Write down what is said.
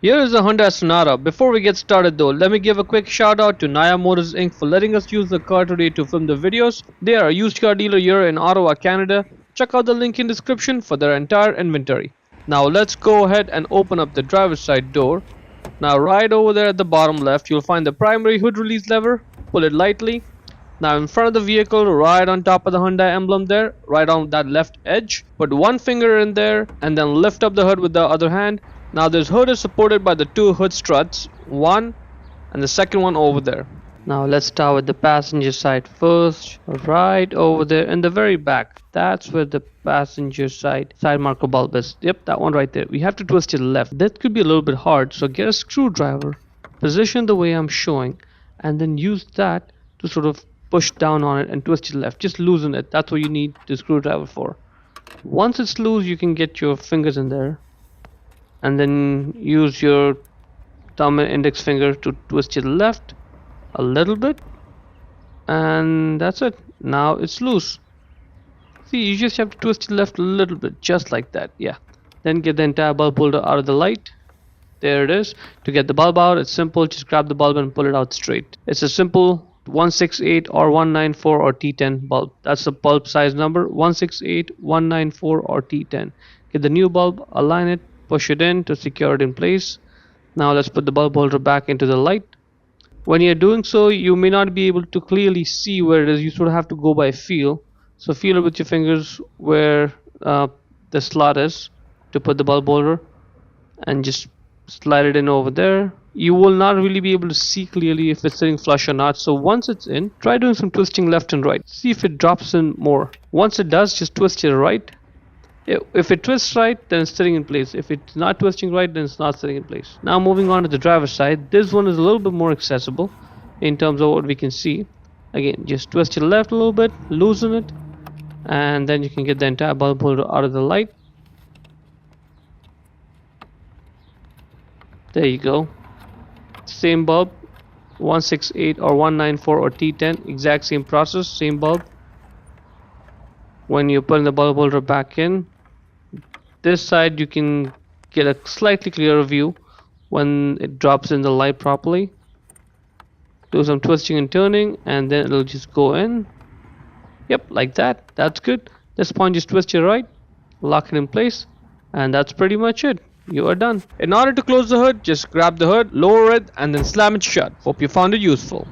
Here is a Hyundai Sonata. Before we get started though, let me give a quick shout out to Naya Motors Inc. for letting us use the car today to film the videos. They are a used car dealer here in Ottawa, Canada. Check out the link in description for their entire inventory. Now let's go ahead and open up the driver's side door. Now right over there at the bottom left, you'll find the primary hood release lever. Pull it lightly. Now in front of the vehicle, right on top of the Hyundai emblem there, right on that left edge, put one finger in there and then lift up the hood with the other hand. Now this hood is supported by the two hood struts, one and the second one over there. Now let's start with the passenger side first, right over there in the very back. That's where the passenger side marker bulb is. Yep, that one right there. We have to twist it left. That could be a little bit hard, so get a screwdriver, position the way I'm showing, and then use that to sort of push down on it and twist it left. Just loosen it. That's what you need the screwdriver for. Once it's loose, you can get your fingers in there and then use your thumb and index finger to twist it left a little bit, and that's it. Now it's loose. See, you just have to twist it left a little bit, just like that. Yeah. Then get the entire bulb holder out of the light. There it is. To get the bulb out, it's simple. Just grab the bulb and pull it out straight. It's a simple 168 or 194 or T10 bulb. That's the bulb size number, 168, 194 or T10. Get the new bulb, align it, push it in to secure it in place. Now let's put the bulb holder back into the light. When you're doing so, you may not be able to clearly see where it is. You sort of have to go by feel. So feel it with your fingers where the slot is to put the bulb holder, and just slide it in over there. You will not really be able to see clearly if it's sitting flush or not. So once it's in, try doing some twisting left and right. See if it drops in more. Once it does, just twist it right. If it twists right, then it's sitting in place. If it's not twisting right, then it's not sitting in place. Now moving on to the driver's side, this one is a little bit more accessible in terms of what we can see. Again, just twist it left a little bit, loosen it, and then you can get the entire bulb holder out of the light. There you go. Same bulb, 168 or 194 or T10, exact same process, same bulb. When you put the bulb holder back in, this side you can get a slightly clearer view when it drops in the light properly. Do some twisting and turning, and then it'll just go in. Yep, like that. That's good. This point, just twist it right, lock it in place, and that's pretty much it. You are done. In order to close the hood, just grab the hood, lower it, and then slam it shut. Hope you found it useful.